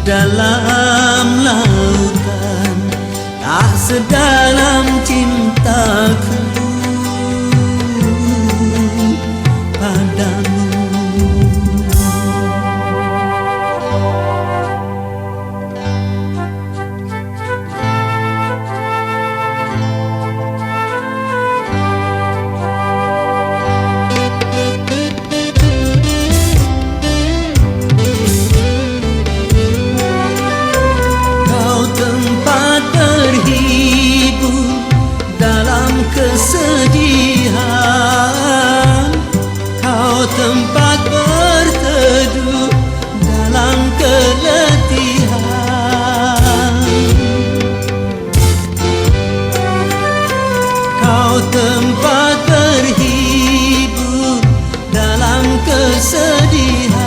dalam lautan, tak sedalam cintaku padamu. Kesedihan, kau tempat berteduh dalam keletihan. Kau tempat berhibur dalam kesedihan.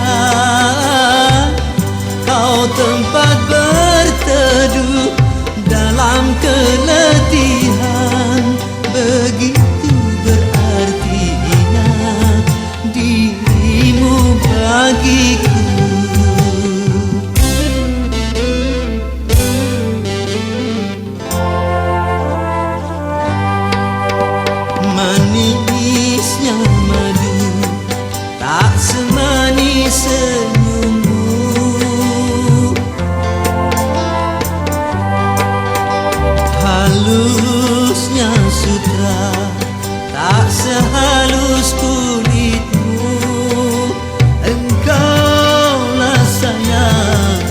Kau tempat berteduh dalam keletihan. Begitu berartinya dirimu bagiku. Manisnya madu tak semanis senyummu. Halusnya sutra tak sehalus kulitmu. Engkaulah sayang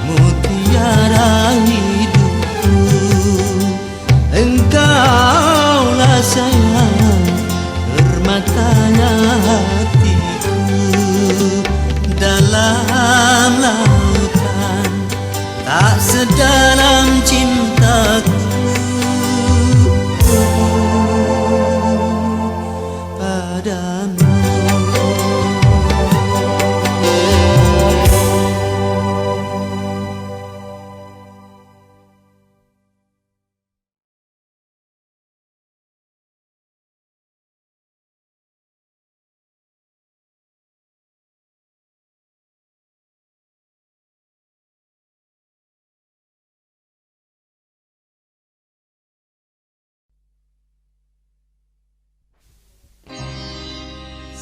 mutiara hidupku. Engkaulah sayang permatanya hatiku. Dalam lautan tak sedalam cintaku padamu.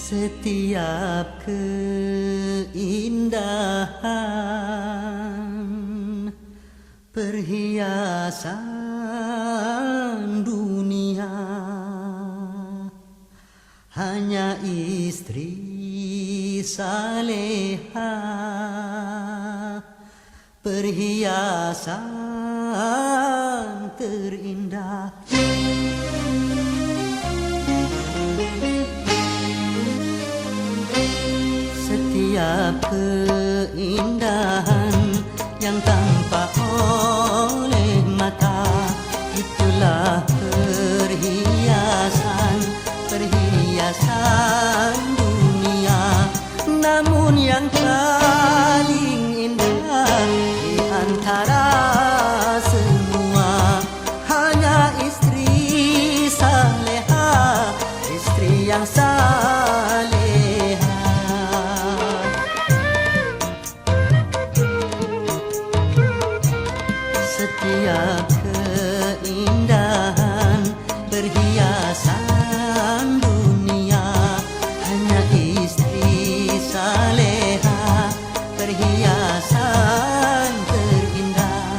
Setiap keindahan perhiasan dunia, hanya istri saleha perhiasan terindah. Setiap keindahan yang tampak oleh mata, itulah perhiasan, perhiasan dunia. Namun yang paling indah di antara semua, hanya istri saleha, istri yang saleha. Setiap keindahan perhiasan dunia, hanya istri saleha perhiasan terindah.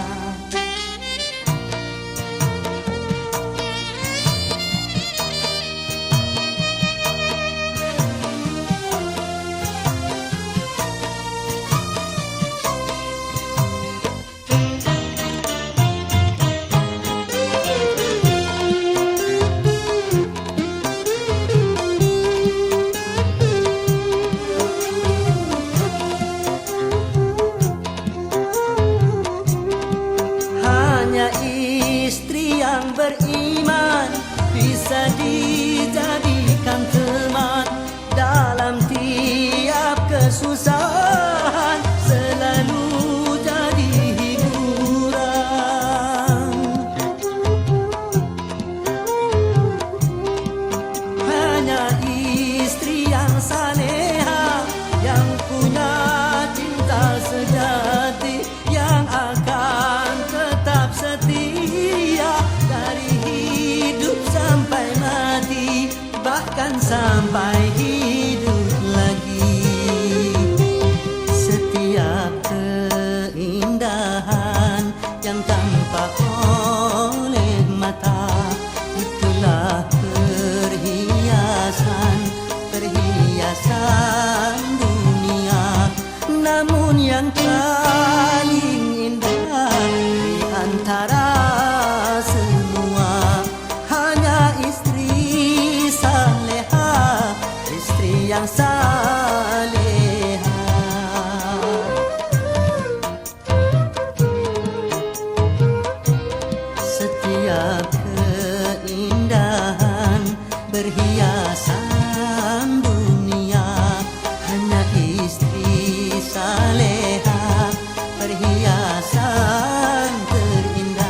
Istri yang beriman bisa dijadikan teman dalam tiap kesusahan, selalu jadi hiburan. Hanya istri yang saleha, yang punya cinta sejati, yang yang paling indah di antara semua, hanya istri saleha, istri yang saleha. Setiap keindahan berhiasan dunia, hanya istri saleha, perhiasan terindah.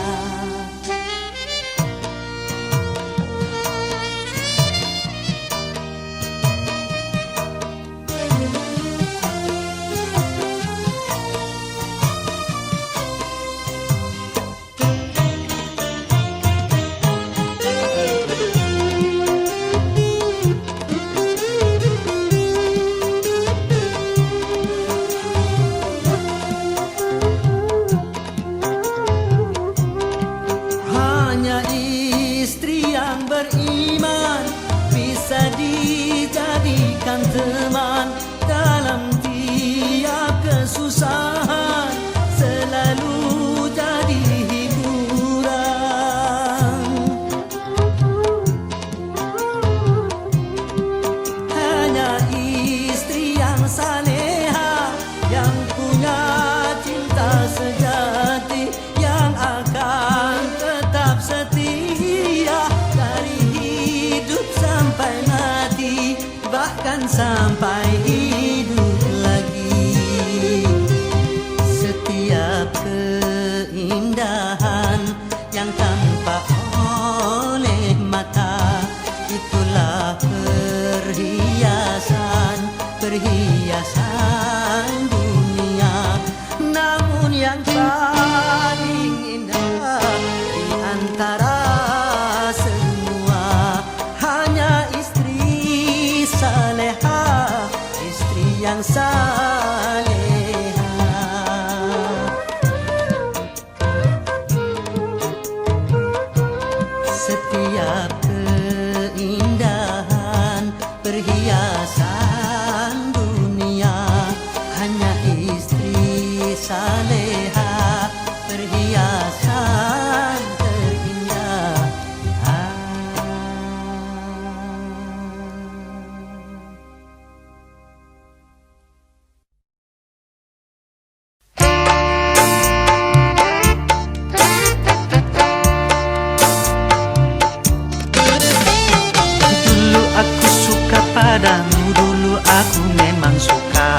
Hanya istri yang beriman bisa dijadikan teman dalam tiap kesusahan, selalu jadi hiburan. Hanya istri yang saleha, yang punya cinta sejati, yang akan tetap setia dari hidup sampai mati, bahkan sampai hidup lagi. Setiap keindahan yang tampak oleh mata, itulah perhiasan, perhiasan dunia. Namun yang paling indah di antara semua, hanya istri saleha, istri yang saleha. Setiap keindahan perhiasan dunia, hanya istri saleha, perhiasan terindah. Dulu aku suka padamu, dulu aku memang suka.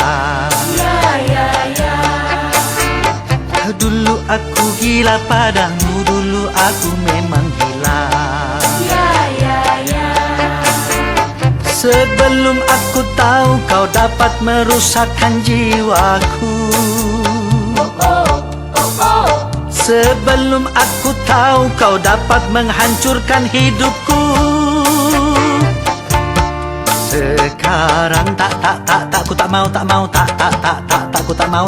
Dulu aku gila padamu, dulu aku memang gila. Sebelum aku tahu kau dapat merusakkan jiwaku, sebelum aku tahu kau dapat menghancurkan hidupku. Sekarang tak, ku tak mau, tak, ku tak mau,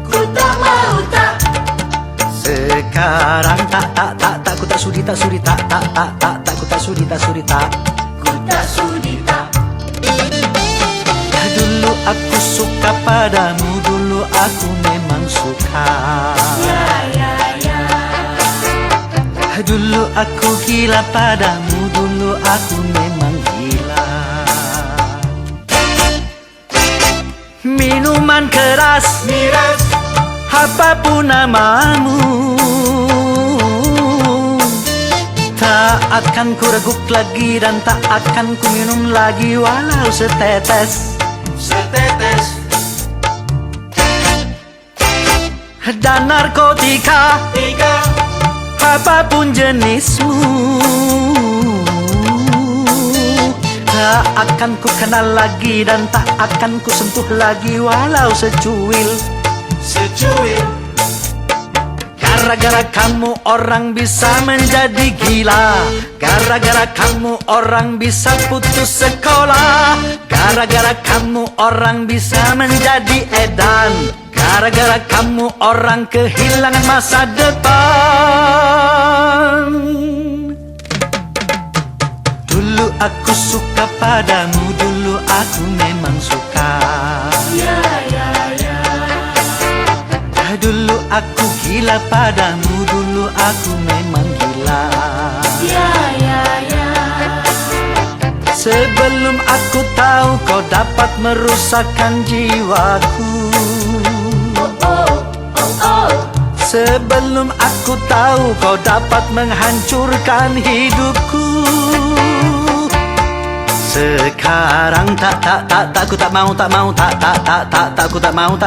Ku tak mau tak. sekarang tak, ku tak sudi, tak, ku tak sudi, tak. Ku tak sudi tak. Dulu aku suka padamu, dulu aku memang suka. Dulu aku gila padamu, dulu aku memang gila. Minuman keras, Miras. apapun namamu, tak akan ku reguk lagi dan tak akan ku minum lagi walau setetes. Setetes. Dan narkotika, Tiga. apapun jenismu, tak akan ku kenal lagi dan tak akan ku sentuh lagi walau secuil. Secuil. Gara-gara kamu orang bisa menjadi gila, gara-gara kamu orang bisa putus sekolah, gara-gara kamu orang bisa menjadi edan, gara-gara kamu orang kehilangan masa depan. Dulu aku suka padamu, dulu aku memang suka. aku gila padamu, dulu aku memang gila. Ya, ya, ya. Sebelum aku tahu kau dapat merusakkan jiwaku. Oh, oh, oh. Sebelum aku tahu kau dapat menghancurkan hidupku. Sekarang tak, ku tak mau, tak, ku tak mau, Ku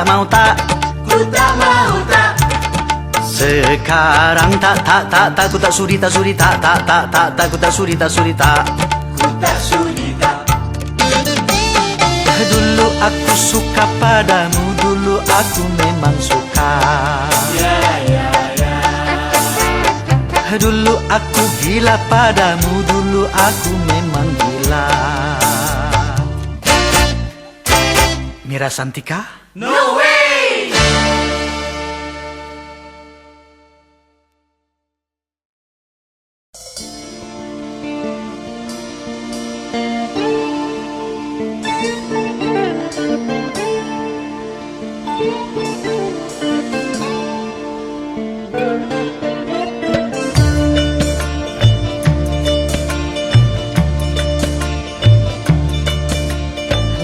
tak mau tak. Sekarang tak, ku tak sudi, ku tak sudi, Ku tak sudi tak. Dulu aku suka padamu, dulu aku memang suka. Ya, ya, ya. Dulu aku gila padamu, dulu aku memang gila. Mira Santika? No way!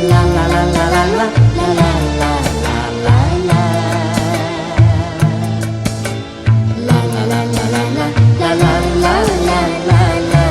La la la la la la la la la la la. La la la la la la la la la la la.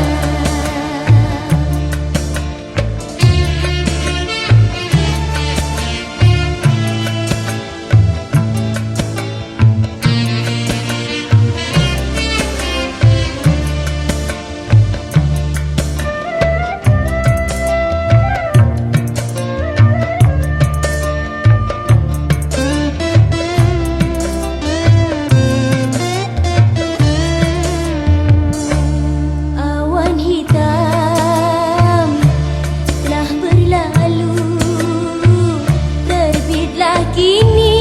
Awan hitam telah berlalu, terbitlah kini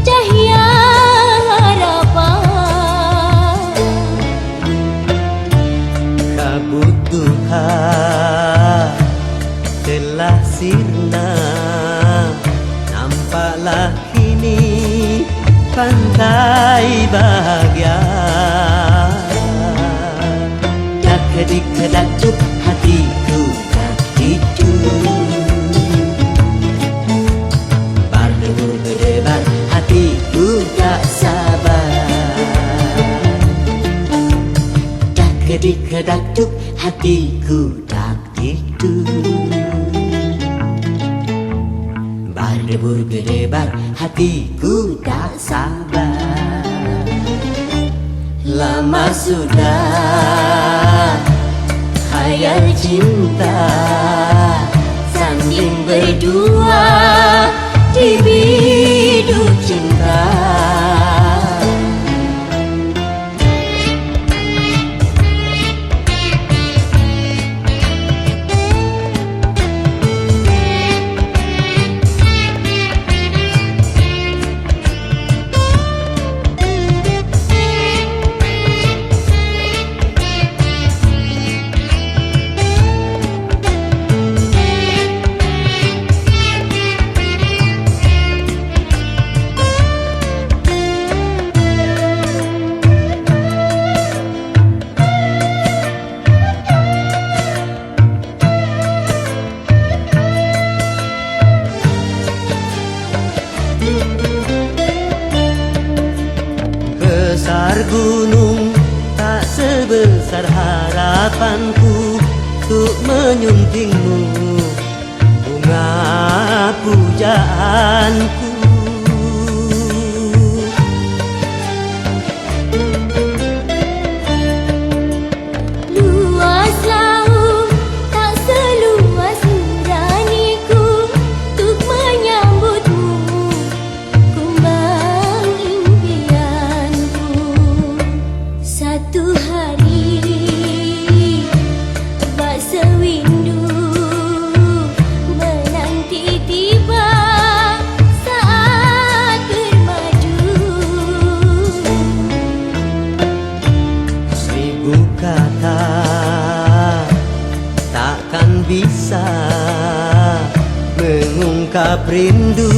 cahaya harapan. Kabut duha telah sirna, nampaklah kini pantai bahagia. Kedik-kedakcuk hatiku tak itu, berdebar hatiku tak sabar. Kedik-kedakcuk hatiku tak itu, berdebur-gedebar hatiku tak sabar. Lama sudah khayal cinta, sanding berdua di biduk cinta. Besar gunung tak sebesar harapanku untuk menyuntingmu bunga pujaanku. Luas laut tak seluas nuraniku untuk menyambutmu, kumbang impianku. Satu hari bak sewindu menanti tiba saat bermadu. Seribu kata takkan bisa mengungkap rindu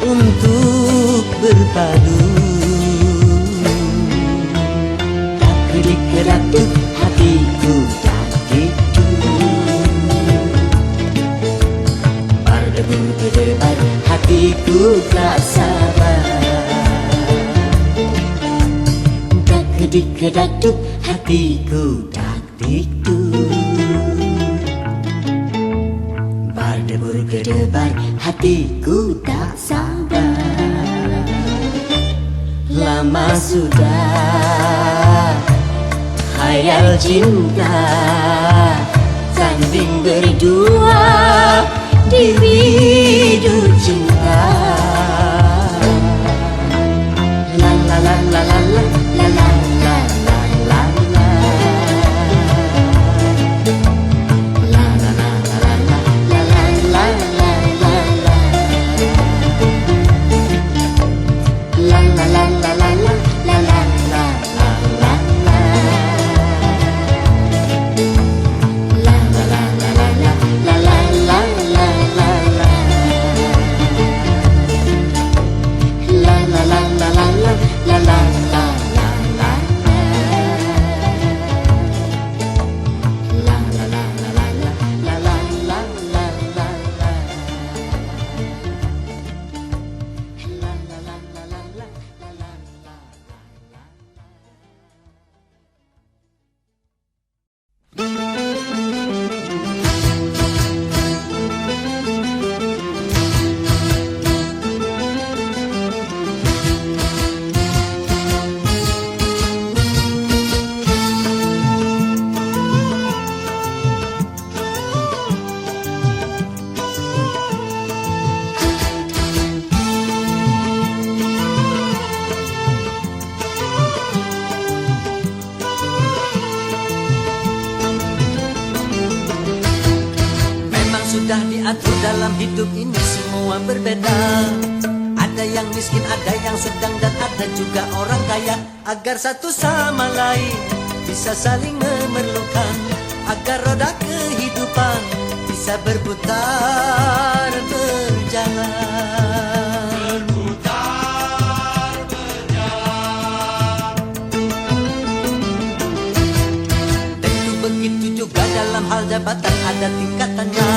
untuk berpadu. kedik-kedatuk hatiku dan itu berdebar hatiku tak sabar. Tak kedik-kedatuk hatiku tak itu berdebar hatiku tak sabar. Lama sudah khayal cinta tanding berdua di bidu cinta. La la la la la la la la la la la la. La la la la la la la la la la la. La la la la la la la la la la la. La la la la la la la la la la la la. La la la la la la la la la la la. La la la la la la la la la la la. La la la la la la la la la. Memang sudah diatur dalam hidup ini semua berbeda. Ada yang miskin, ada yang sedang, dan ada juga orang kaya. Agar satu sama lain bisa saling memerlukan, agar roda kehidupan bisa berputar berjalan. Tentu begitu juga dalam hal jabatan ada tingkatannya.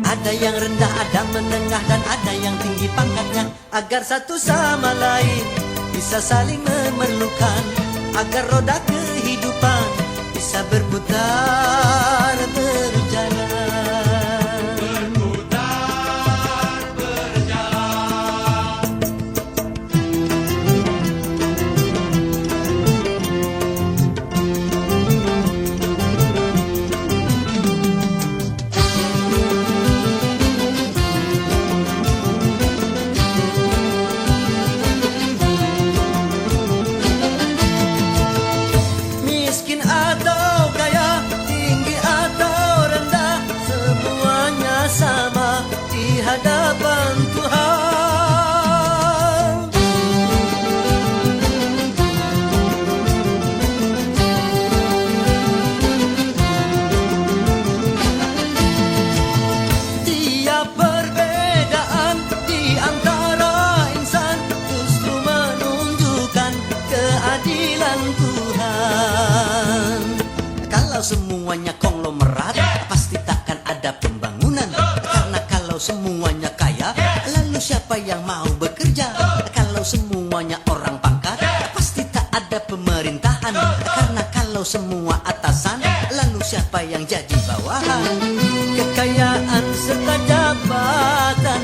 Ada yang rendah, ada menengah, dan ada yang tinggi pangkatnya. Agar satu sama lain bisa saling memerlukan, agar roda kehidupan bisa berputar berjalan. Miskin atau kaya, tinggi atau rendah, semuanya sama di hadapan Tuhan. Tiap perbedaan di antara insan justru menunjukkan keadilan Tuhan. Kalau semuanya konglomerat, pasti takkan ada pembangunan. Karena kalau semuanya kaya, lalu siapa yang mau bekerja? Kalau semuanya orang pangkat, pasti tak ada pemerintahan. Karena kalau semua atasan, lalu siapa yang jadi bawahan? Kekayaan serta jabatan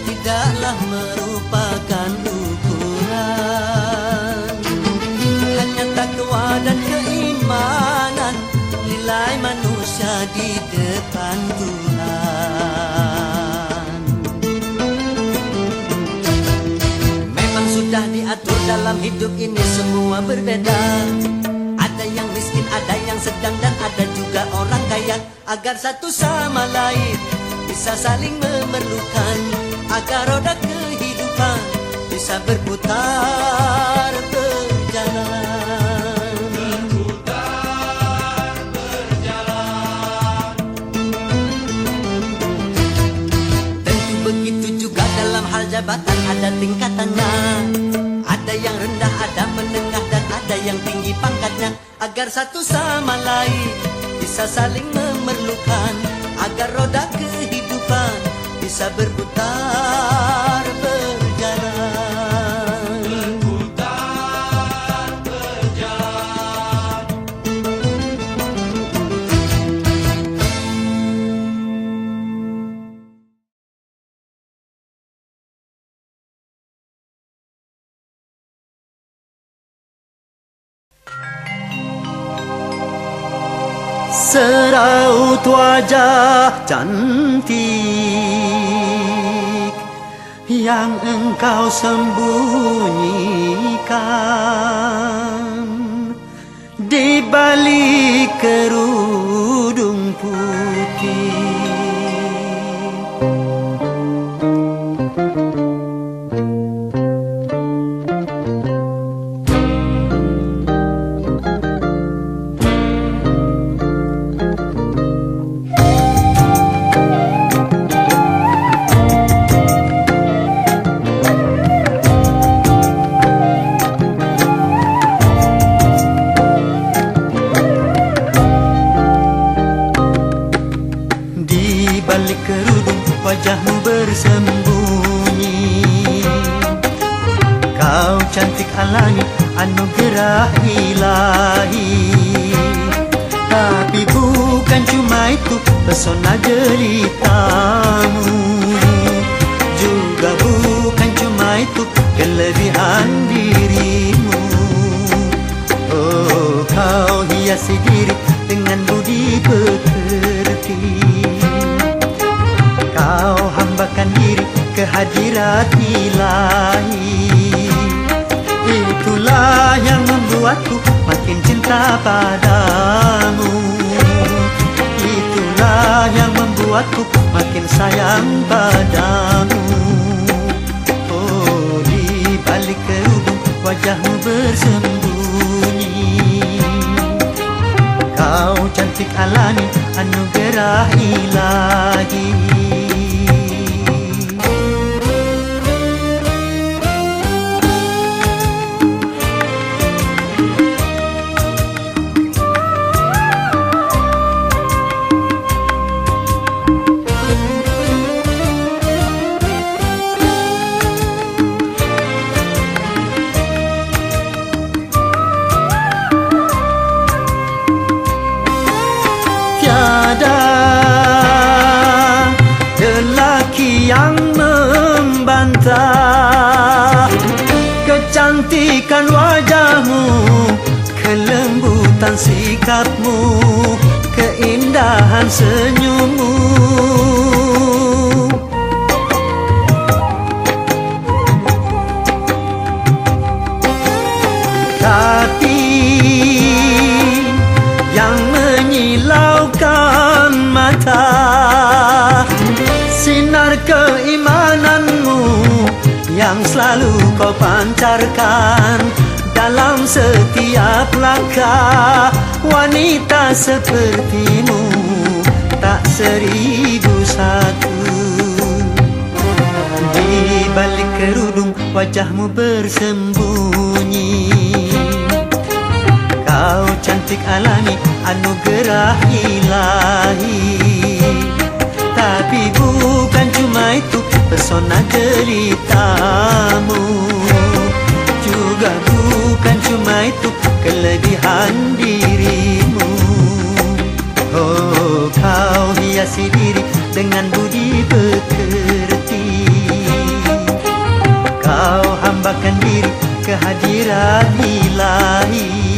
tidaklah merupakan ukuran. Hanya takwa dan keimanan nilai manusia di depan Tuhan. Memang sudah diatur dalam hidup ini semua berbeda. Ada yang miskin, ada yang sedang, dan ada juga orang kaya. Agar satu sama lain bisa saling memerlukan, agar roda kehidupan bisa berputar berjalan. Tentu begitu juga dalam hal jabatan ada tingkatannya. Ada yang rendah, ada menengah, dan ada yang tinggi pangkatnya. agar satu sama lain bisa saling memerlukan, agar roda kehidupan bisa berputar berjalan. Berputar berjalan. Seraut wajah cantik yang engkau sembunyikan di balik kerudung putih. Balik kerudung wajahmu bersembunyi, kau cantik alami anugerah ilahi. Tapi bukan cuma itu pesona jelitamu, juga bukan cuma itu kelebihan dirimu. Oh, kau hiasi diri dengan budi pekerti, kau hambakan diri ke hadirat ilahi. Itulah yang membuatku makin cinta padamu, itulah yang membuatku makin sayang padamu. Oh, di balik kerudung wajahmu bersembunyi, kau cantik alami anugerah ilahi. Tiada lelaki yang membantah kecantikan wajahmu, kelembutan sikapmu, keindahan senyummu. Tapi yang menyilaukan mata, sinar keimananmu yang selalu kau pancarkan dalam setiap langkah. Wanita sepertimu tak 1001. Di balik kerudung wajahmu bersembunyi, kau cantik alami anugerah ilahi. Tapi bukan cuma itu pesona jelitamu, juga bukan cuma itu kelebihan dirimu. Oh, kau hiasi diri dengan budi pekerti, kau hambakan diri ke hadirat ilahi.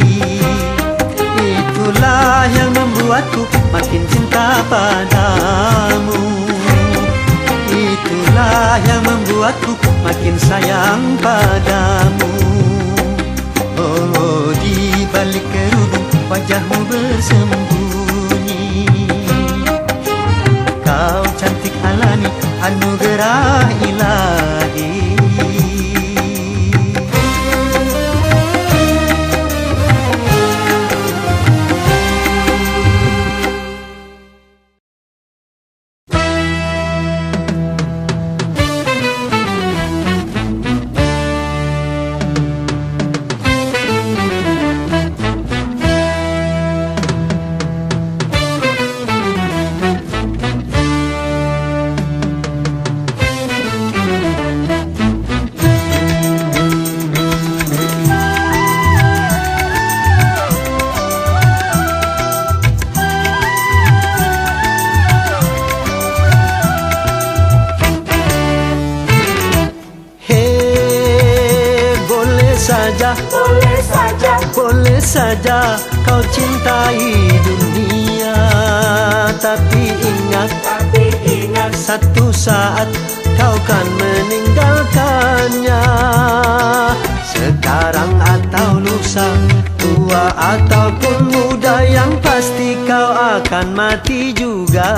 Itulah yang membuatku makin cinta padamu, itulah yang membuatku makin sayang padamu. Oh, di balik kerudung wajahmu bersembunyi, kau cantik alami anugerah ilahi. boleh saja kau cintai dunia, tapi ingat satu saat kau kan meninggalkannya. Sekarang atau lusa, tua ataupun muda, yang pasti kau akan mati juga.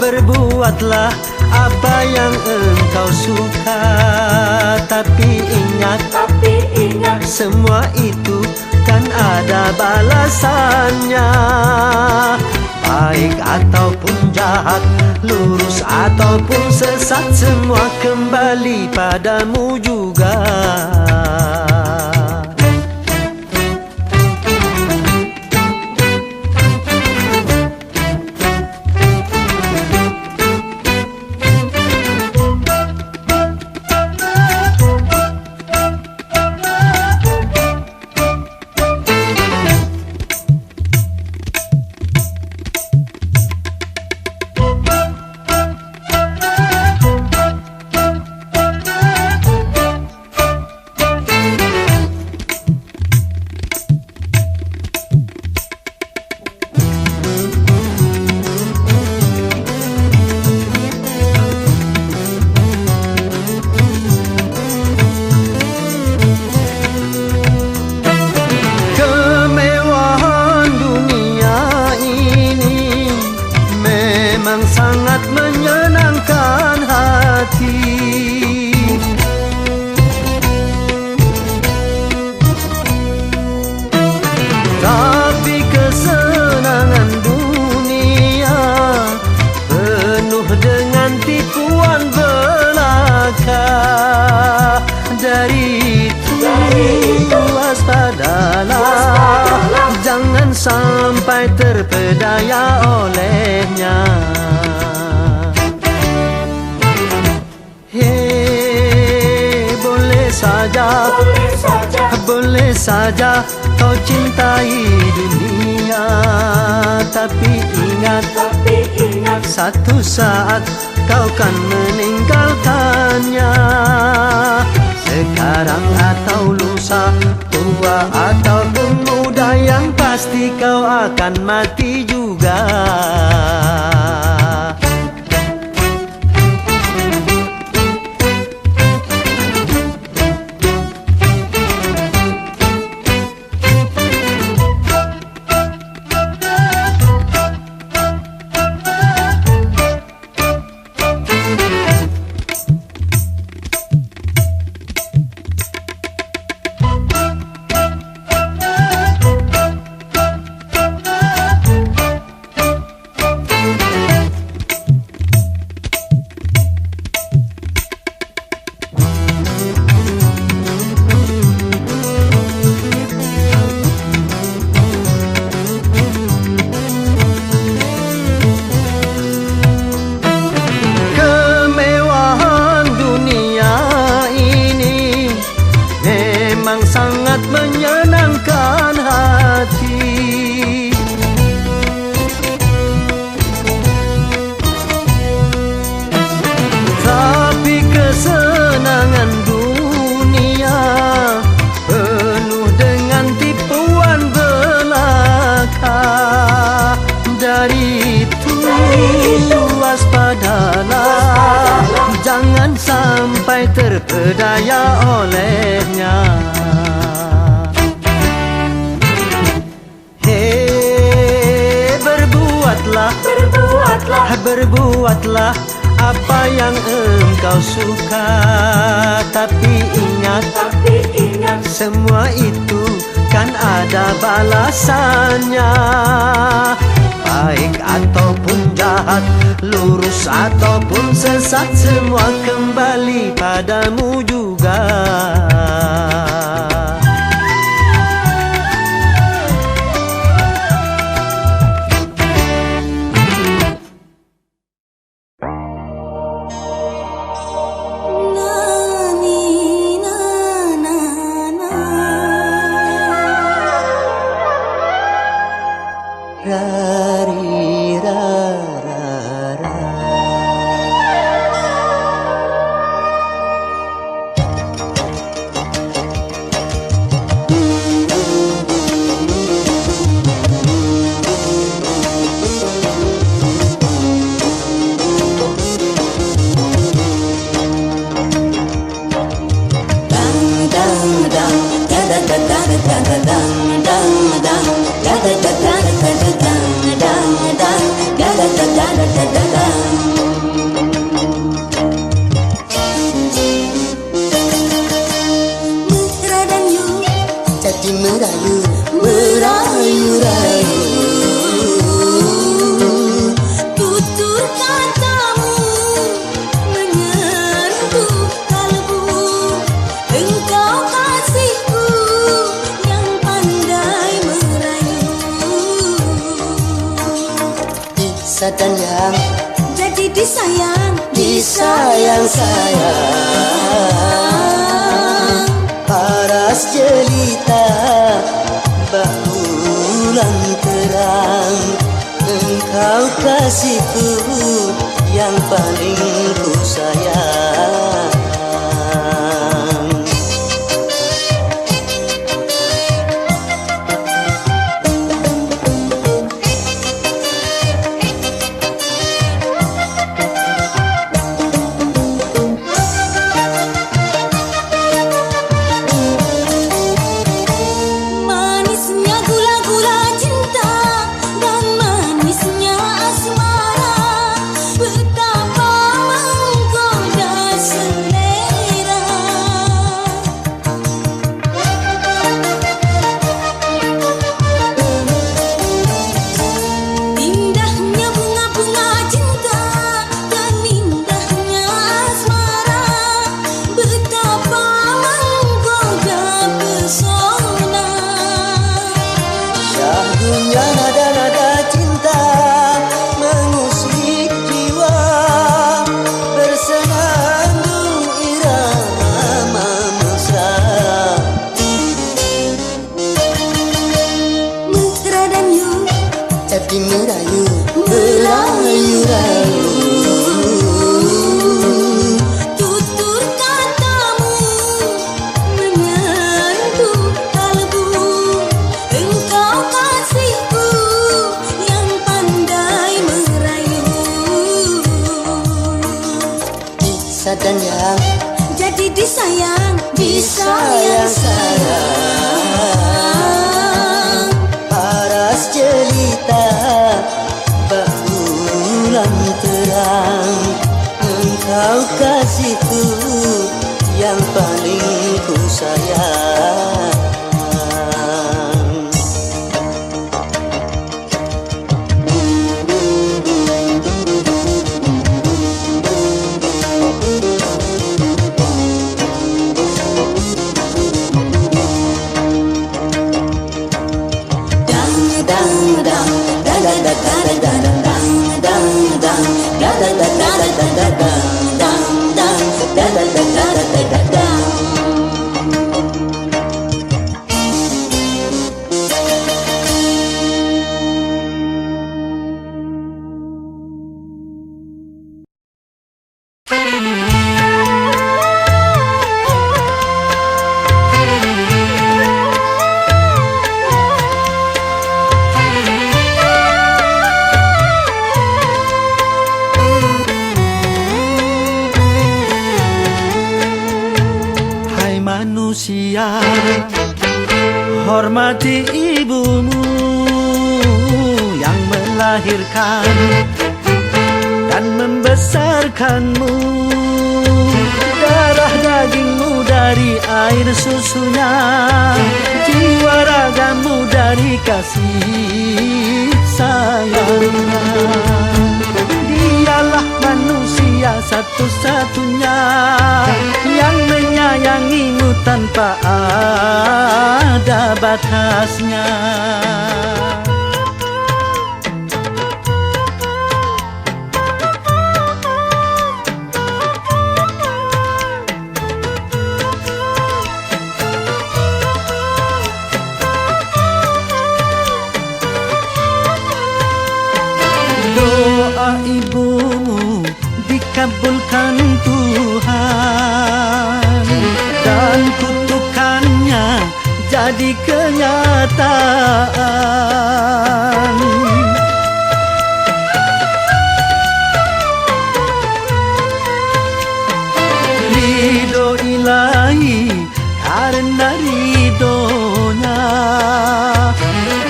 Berbuatlah apa yang engkau suka, tapi ingat semua itu kan ada balasannya. Baik ataupun jahat, lurus ataupun sesat, semua kembali padamu juga. Sangat menyenangkan hati, tapi kesenangan dunia penuh dengan tipuan belaka. Dari itu waspadalah, jangan sampai terpedaya olehnya. Boleh saja kau cintai dunia, tapi ingat satu saat kau kan meninggalkannya. Sekarang atau lusa, tua ataupun muda, yang pasti kau akan mati juga. Sangat menyenangkan hati, tapi kesenangan dunia penuh dengan tipuan belaka. Dari itu waspadalah, jangan sampai terpedaya olehnya. Berbuatlah apa yang engkau suka, tapi ingat semua itu kan ada balasannya. Baik ataupun jahat, lurus ataupun sesat, semua kembali padamu juga. Mesra dan you jadi merayu, merayu-rayu. Tutur katamu menyentuh kalbu. Engkau kasihku yang pandai merayu. Disayang yang jadi disayang, disayang-sayang. Paras jelita bulan terang. Engkau kasihku yang paling ku sayang. Manisnya gula-gula cinta dan manisnya asmara, betapa menggoda selera. Indahnya bunga-bunga cinta dan indahnya asmara, betapa menggoda pesona. Syahdunya nada-nada cinta mengusik jiwa, bersenandung irama mesra. Mesra dan you jadi merayu, merayu-rayu. Tutur katamu menyentuh kalbu. Engkau kasihku yang pandai merayu. Disayang yang jadi disayang, disayang-sayang. Paras jelita bulan terang. Engkau kasihku yang paling ku sayang. Manusia, hormati ibumu yang melahirkan dan membesarkanmu. Darah dagingmu dari air susunya, jiwa ragamu dari kasih sayangnya. Dialah manusia satu-satunya yang menyayangimu tanpa ada batasnya. Doa ibumu dikabulkan Tuhan dan kutukannya jadi kenyataan. Ridho ilahi karena ridhonya,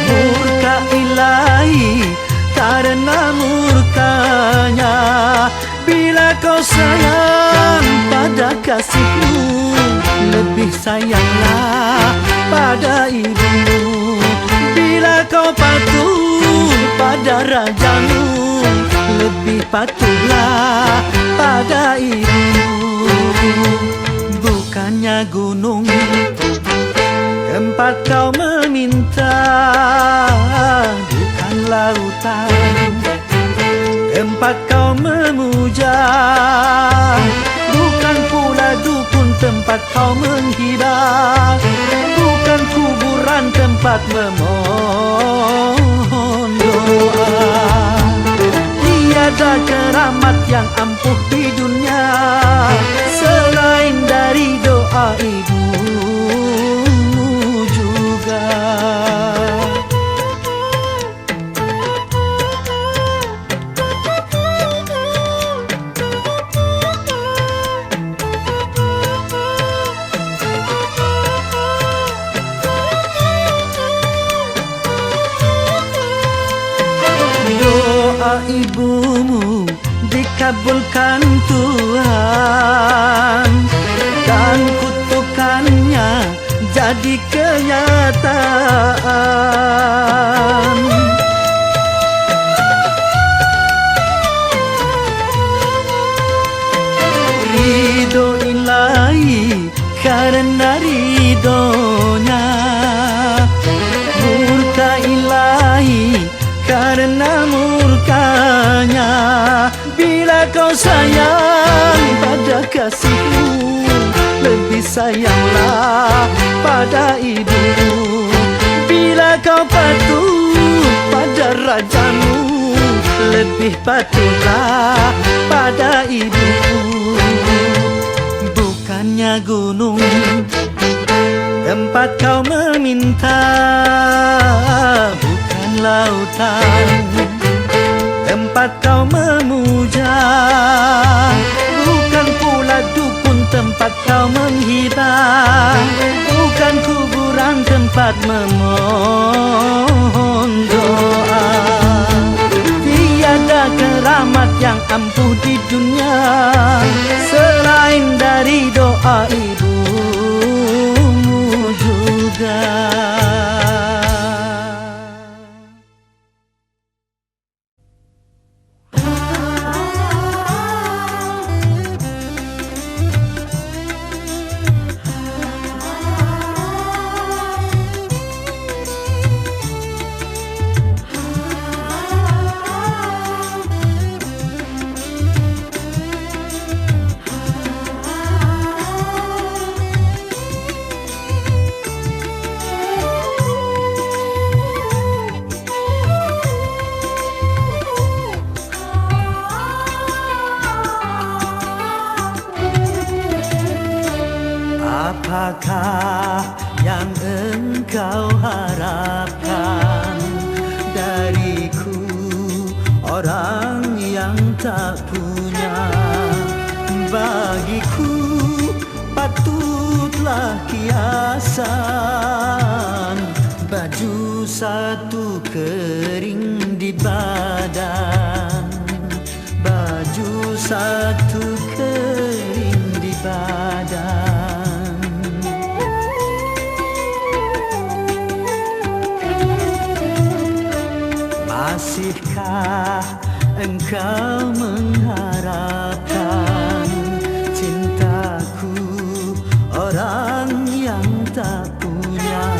murka ilahi karena murkanya. lebih sayanglah pada ibumu. Bila kau patuh pada rajamu, lebih patuhlah pada ibumu. Bukannya gunung tempat kau meminta, bukan lautan tempat kau memuja, bukan pula dukun tempat kau menghibah, bukan kuburan tempat memohon doa. Tiada keramat yang ampuh di dunia selain dari doa ibumu juga. Doa ibumu dikabulkan Tuhan, dan kutukannya jadi kenyataan. Ridho ilahi karena ridhonya, murka ilahi karena murkanya. Bila kau sayang pada kasihmu, lebih sayanglah pada ibumu. Bila kau patuh pada rajamu, lebih patuhlah pada ibumu. Bukannya gunung tempat kau meminta, bukan lautan tempat kau memuja, bukan pula dukun tempat kau menghibah, bukan kuburan tempat memohon doa. Tiada keramat yang ampuh di dunia selain dari doa ibumu juga. Apakah yang engkau harapkan dariku, orang yang tak punya? Bagiku patutlah kiasan, baju satu kering di badan, baju satu kering di badan. Masihkah engkau mengharapkan cintaku, orang yang tak punya?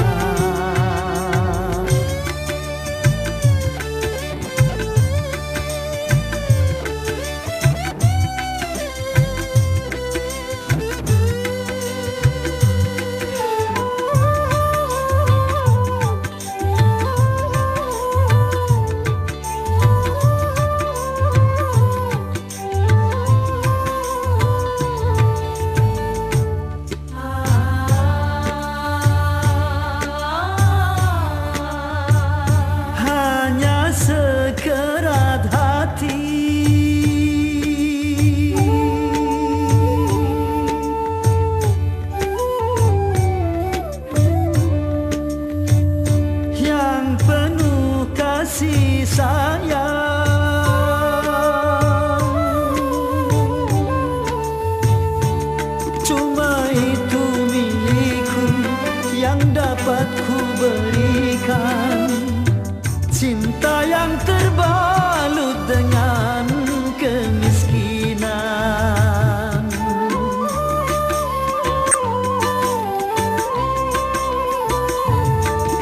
dapat ku berikan cinta yang terbalut dengan kemiskinan.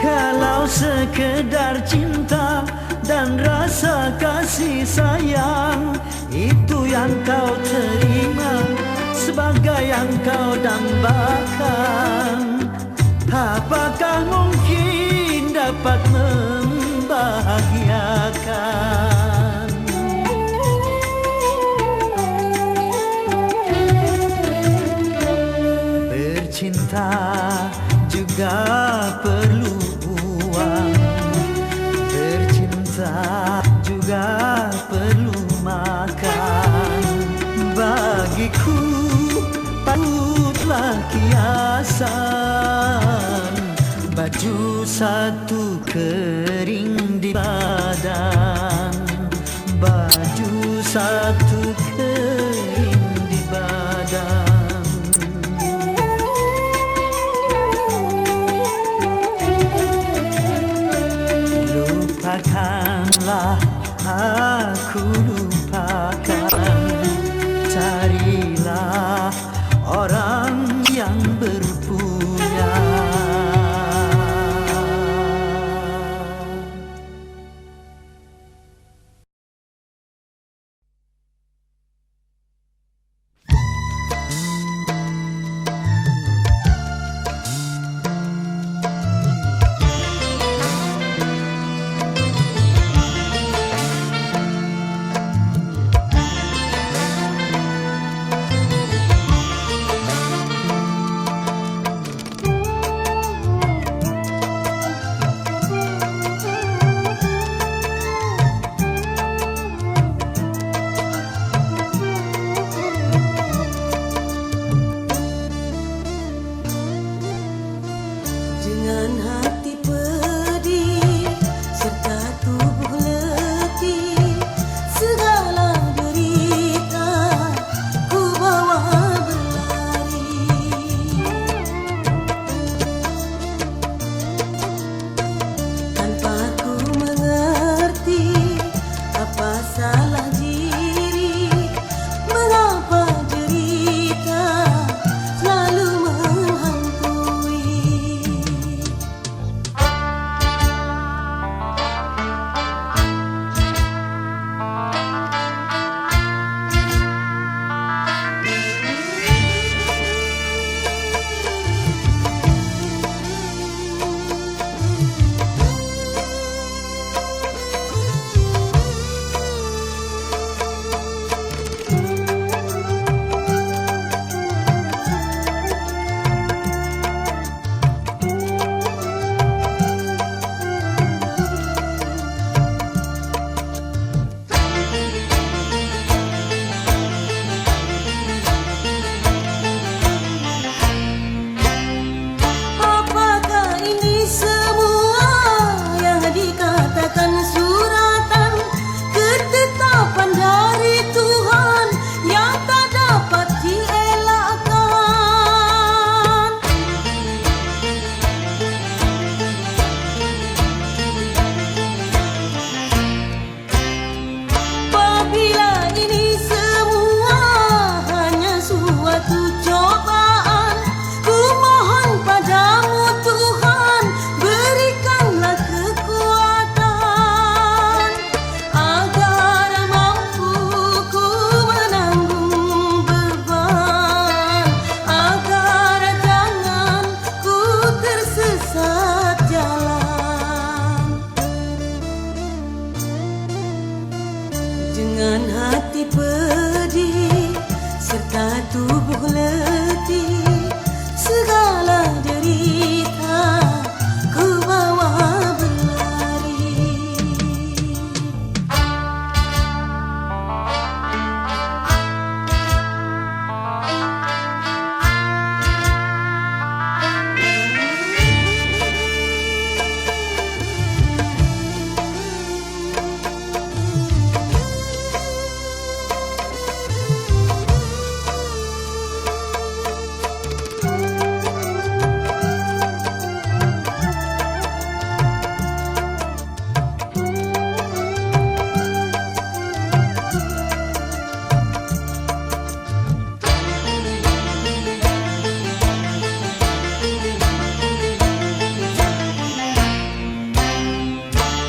Kalau sekedar cinta dan rasa kasih sayang itu yang kau terima sebagai yang kau dambakan, apakah mungkin dapat membahagiakan? Bercinta juga perlu uang, bercinta juga perlu makan. Bagiku patutlah kiasan baju satu kering di badan, baju satu kering di badan. Lupakanlah aku lupakan, carilah orang yang berpunya. Dengan hati pedih serta tubuh letih, segala derita ku bawa berlari. Tanpa ku mengerti apa salah diri, mengapa derita selalu menghantui.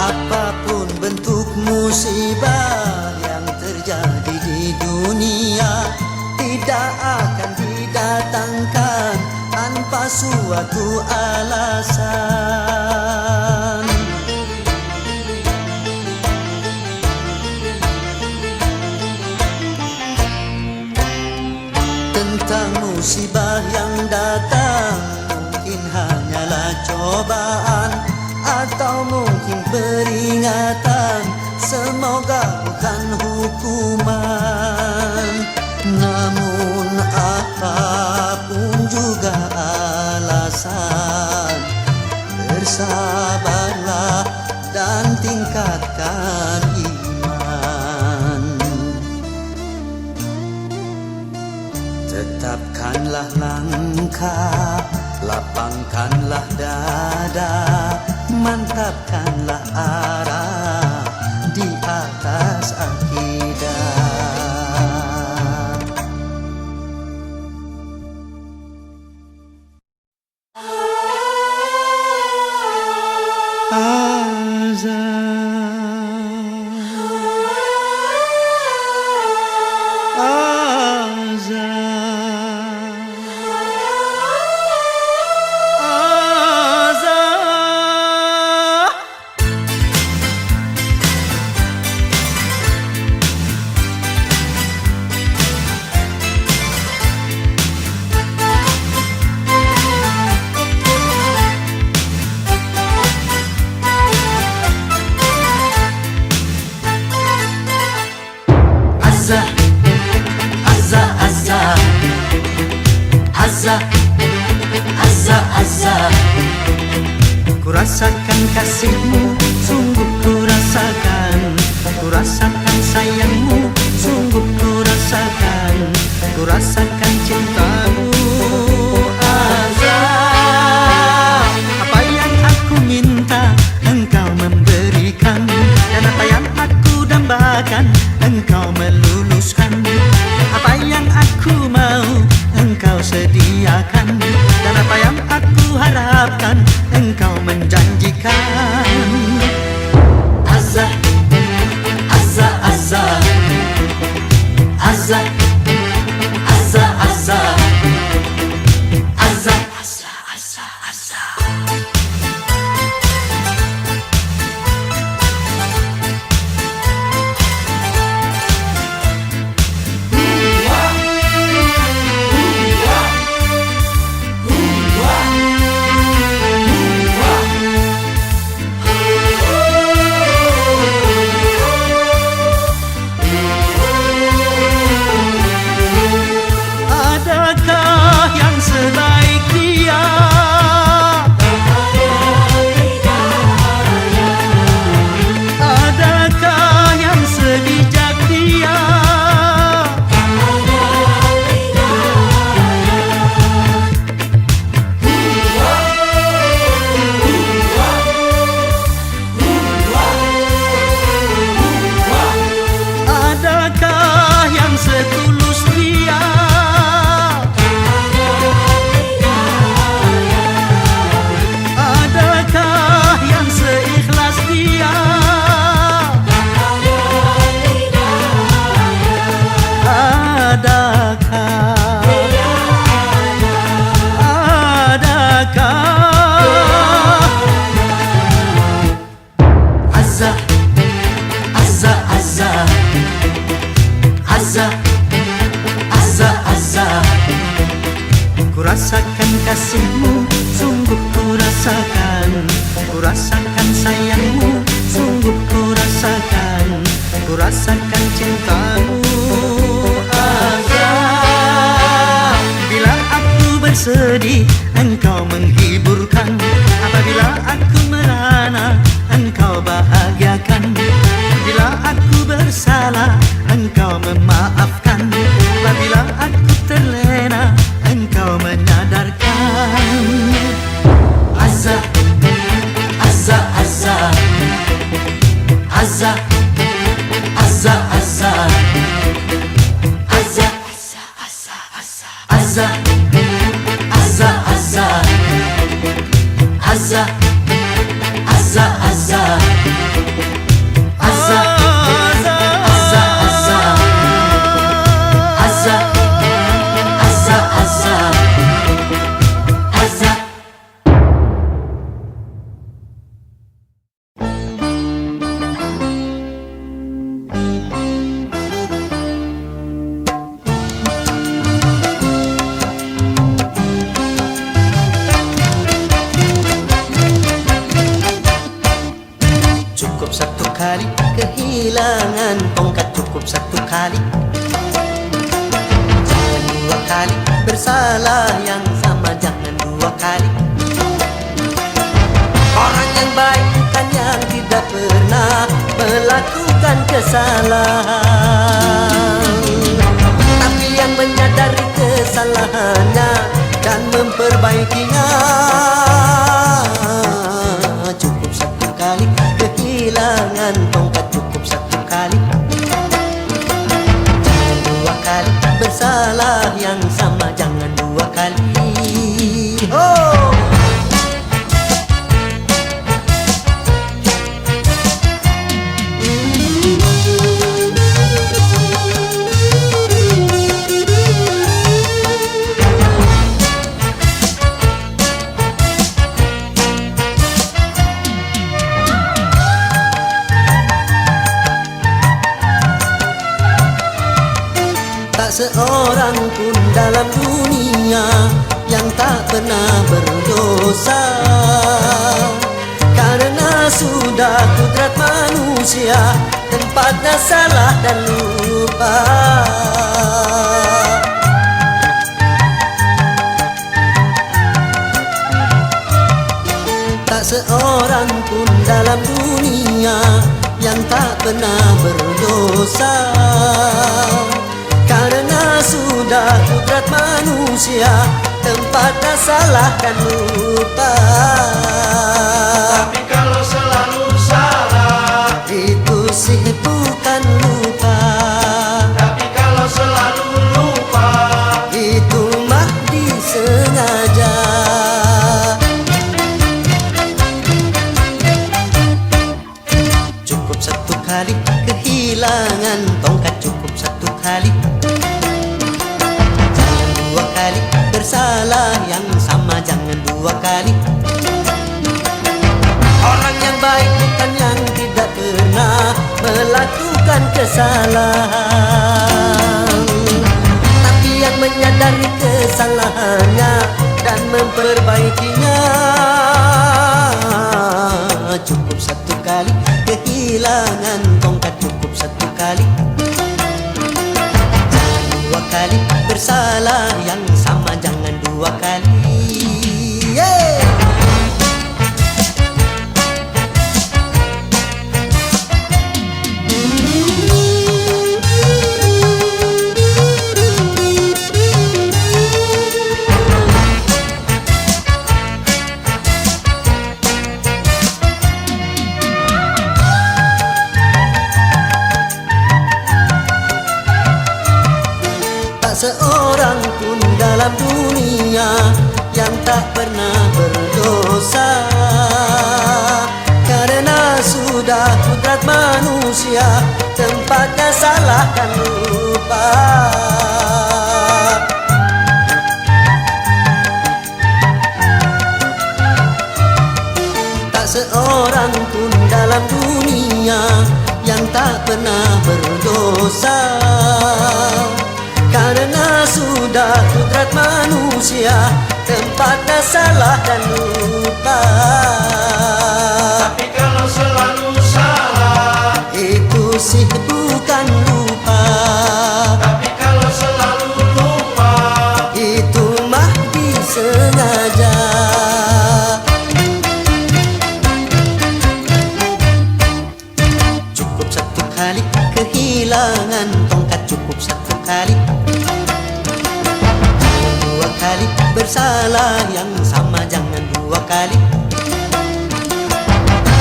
Apapun bentuk musibah yang terjadi di dunia tidak akan didatangkan tanpa suatu alasan. Tentang musibah yang datang mungkin hanyalah cobaan atau mungkin peringatan, semoga bukan hukuman. Namun apapun juga alasan, bersabarlah dan tingkatkan iman. Tetapkanlah langkah, lapangkanlah dada, mantapkanlah arah di atas akidah. Ku rasakan kasihmu, sungguh ku rasakan. Ku rasakan sayangmu, sungguh ku rasakan. Ku rasakan cintamu, Azah. Apa yang aku minta, engkau memberikan. Dan apa yang aku dambakan, engkau meluluskan. Apa yang aku mau, engkau sediakan. Dan apa yang aku harapkan, engkau menjanjikan. Azah, Azah, Azah, Azah, Azah, Azah, Azah, Azah, Azah, Azah. Ku rasakan kasihmu, sungguh ku rasakan. Ku rasakan sayangmu, sungguh ku rasakan. Ku rasakan cintamu, Azah. Bila aku bersedih, engkau menghiburkan. Apabila aku merana, engkau bahagiakan. Bila aku bersalah, engkau memaafkan. Apabila aku terlena, engkau menyadarkan. Azah, Azah, Azah, Azah, Azah, Azah, Azah, Azah, Azah, Azah, Azah, Azah, Azah, Azah, Azah. kehilangan tongkat cukup satu kali. Jangan dua kali bersalah yang sama, jangan dua kali. Orang yang baik bukan yang tidak pernah melakukan kesalahan, tapi yang menyadari kesalahannya dan memperbaikinya. Cukup satu kali kehilangan tongkat, cukup satu kali. Jangan dua kali bersalah yang sama, jangan dua kali. Oh! Tak seorang pun dalam dunia yang tak pernah berdosa, karena sudah kudrat manusia tempatnya salah dan lupa. Tak seorang pun dalam dunia yang tak pernah berdosa, karena sudah kudrat manusia tempatnya salah dan lupa. Tapi kalau selalu salah, itu sih bukan lupa. tapi kalau selalu lupa, Itu mah disengaja. Cukup satu kali kehilangan tongkat, cukup satu kali. Jangan dua kali bersalah yang sama, jangan dua kali. Orang yang baik bukan yang tidak pernah melakukan kesalahan, tapi yang menyadari kesalahannya dan memperbaikinya. Cukup satu kali kehilangan tongkat, cukup satu kali. Jangan dua kali bersalah yang sama, jangan dua kali. Yeah! Tak seorang pun dalam dunia yang tak pernah berdosa, karena sudah kudrat manusia tempatnya salah dan lupa. Tak seorang pun dalam dunia yang tak pernah berdosa, karena sudah kudrat manusia tempatnya salah dan lupa. tapi kalau selalu salah, Itu sih bukan lupa. tapi kalau selalu lupa, Itu mah disengaja. Cukup satu kali kehilangan tongkat, cukup satu kali. Jangan dua kali bersalah yang sama, jangan dua kali.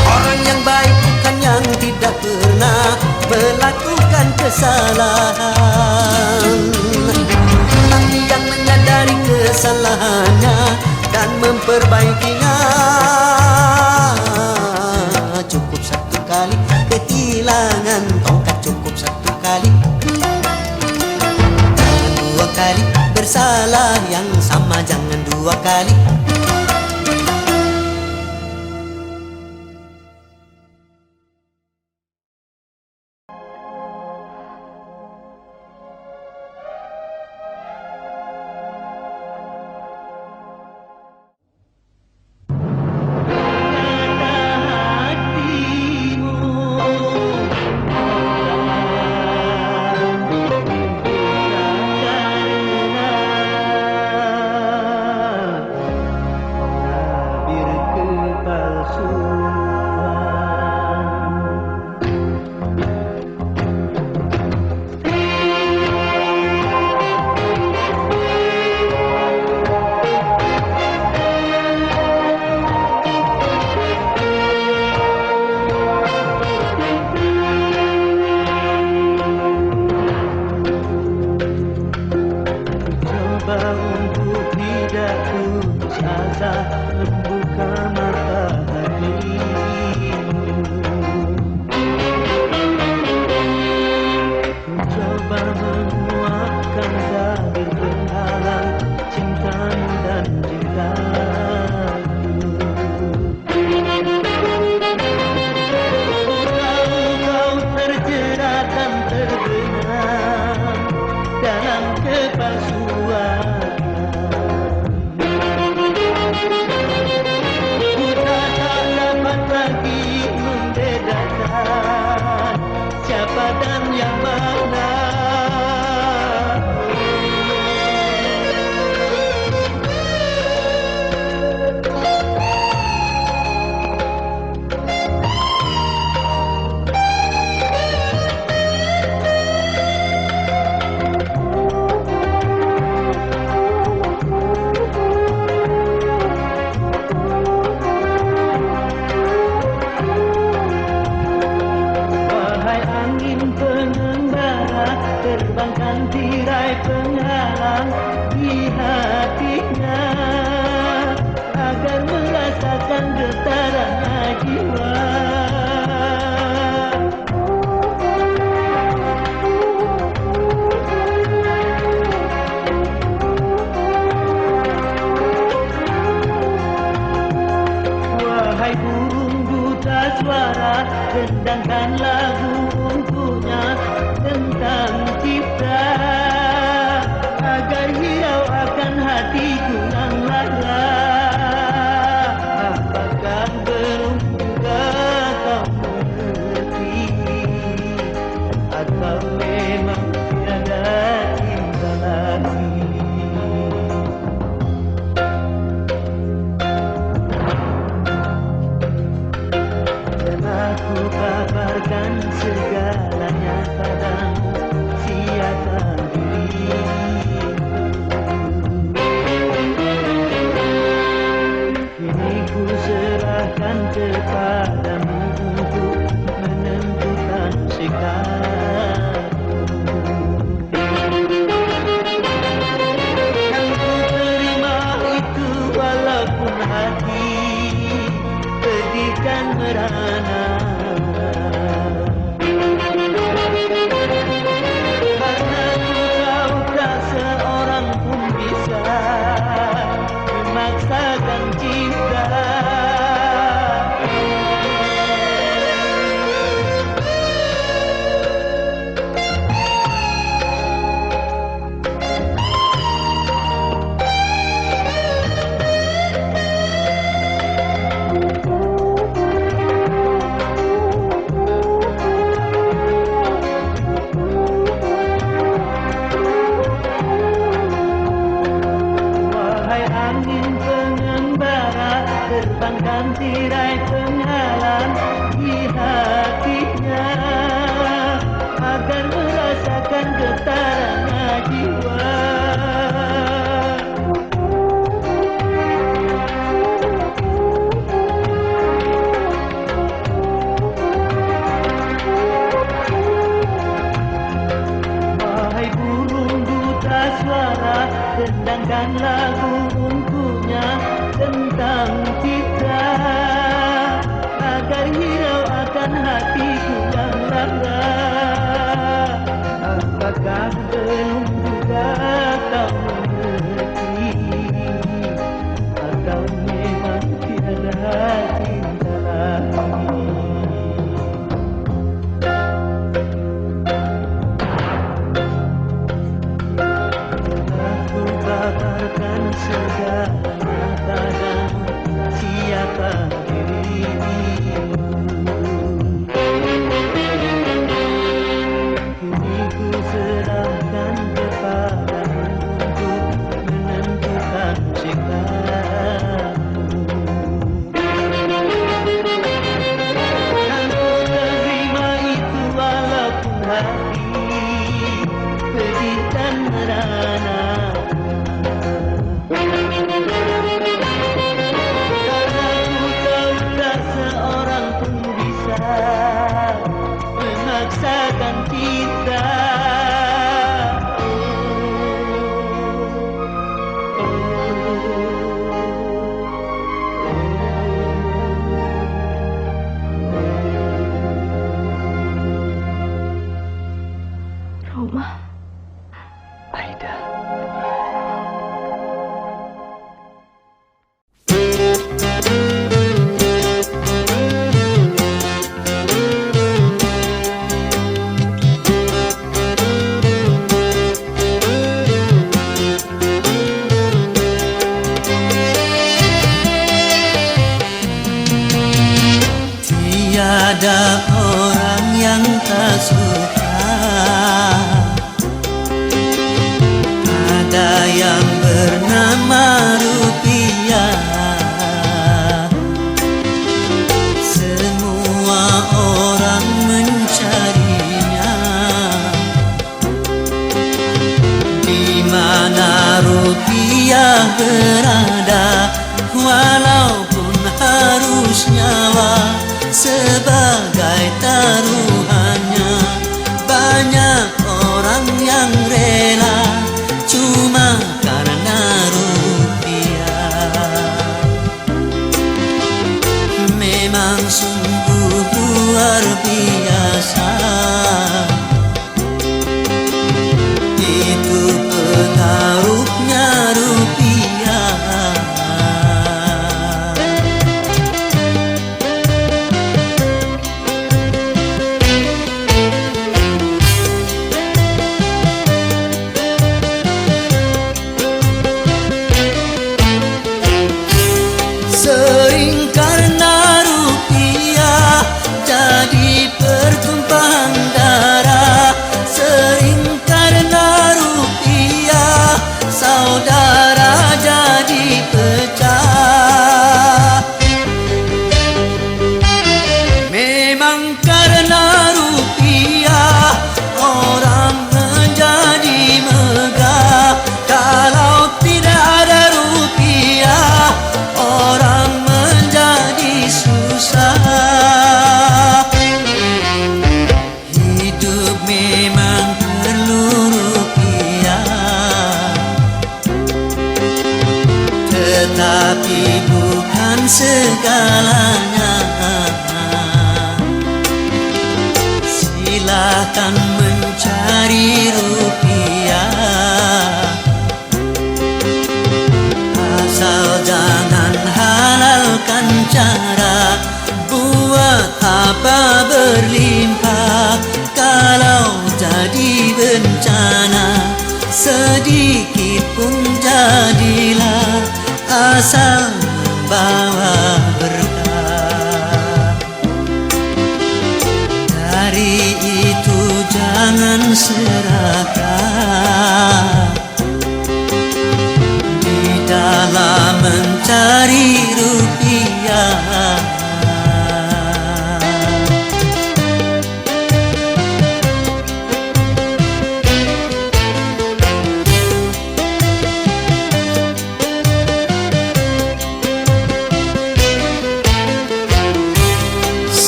Orang yang baik bukan yang tidak pernah melakukan kesalahan, tapi yang menyadari kesalahannya dan memperbaikinya. Cukup satu kali kehilangan tongkat, cukup satu kali. Jangan dua kali bersalah yang sama, jangan dua kali. muka mataharimu. Ku coba menguatkan tabir penghalang cintamu dan cintaku. Kau terjerat dan terbenam dalam kepalsuan. Ku tak dapat lagi membedakan siapa dan yang mana. Terbangkan tirai penghalang di hatinya agar merasakan getarannya jiwa. Wahai burung buta suara, rendangkan lagu untuknya tentang kita agar hirau akan hatiku yang lara. Apakah belum juga kau mengerti atau memang tiada cinta lagi? Dan aku kabarkan segalanya padamu, siapkan dirimu. Kini ku serahkan kepadamu untuk menentukan sikapmu. Yang ku terima itu walaupun hati pedihkan merana. Karena kau tak seorang pun bisa memaksakan cinta. Angin pengembara terbangkan tirai penghalang di hatinya agar merasakan getarannya jiwa. Wahai burung buta suara, rendangkan lagu untuknya tentang kita agar hirau akan hatiku yang lara. Apakah belum juga ada orang yang tak suka, ada yang bernama rupiah. Semua orang mencarinya. Di mana rupiah berada, walaupun harus nyawa sebagai taruhannya. Banyak orang yang rela cuma karena rupiah. Memang sungguh luar biasa, itu pengaruhnya rupiah. Sering karena rupiah jadi pertumpahan darah. Sering karena rupiah saudara jadi pecah. Memang karena rupiah orang menjadi megah. Kalau tidak ada rupiah orang menjadi susah. Hidup memang perlu rupiah, tetapi bukan segalanya. Silakan mencari rupiah, asal jangan halalkan cara. Buat apa berlimpah kalau jadi bencana? Sedikit pun jadilah, asal membawa berkah. Dari itu jangan serakah di dalam mencari rupiah.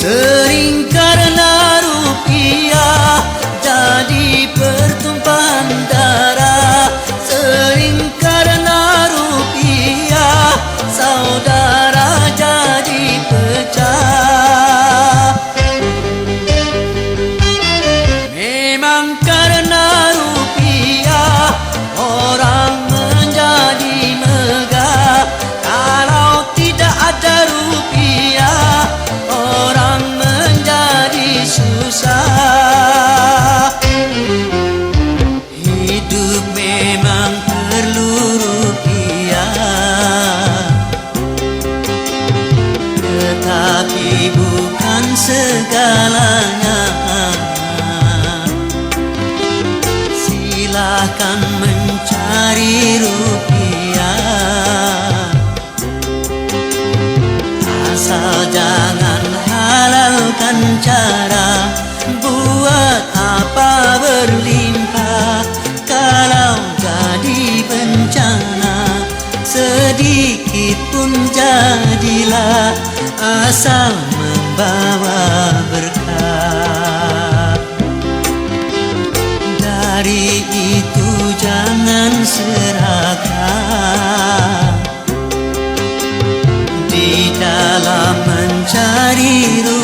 Sering karena rupiah jadi pertumpahan darah. Sering karena rupiah saudara jadi pecah. Memang karena rupiah orang menjadi megah. Kalau tidak ada rupiah orang menjadi susah. Hidup memang perlu rupiah, tetapi bukan segalanya. Silakan mencari rupiah, asal jangan halalkan cara. Buat apa berlimpah kalau jadi bencana? Sedikit pun jadilah, asal membawa berkah. Dari itu jangan serakah di dalam mencari rupiah.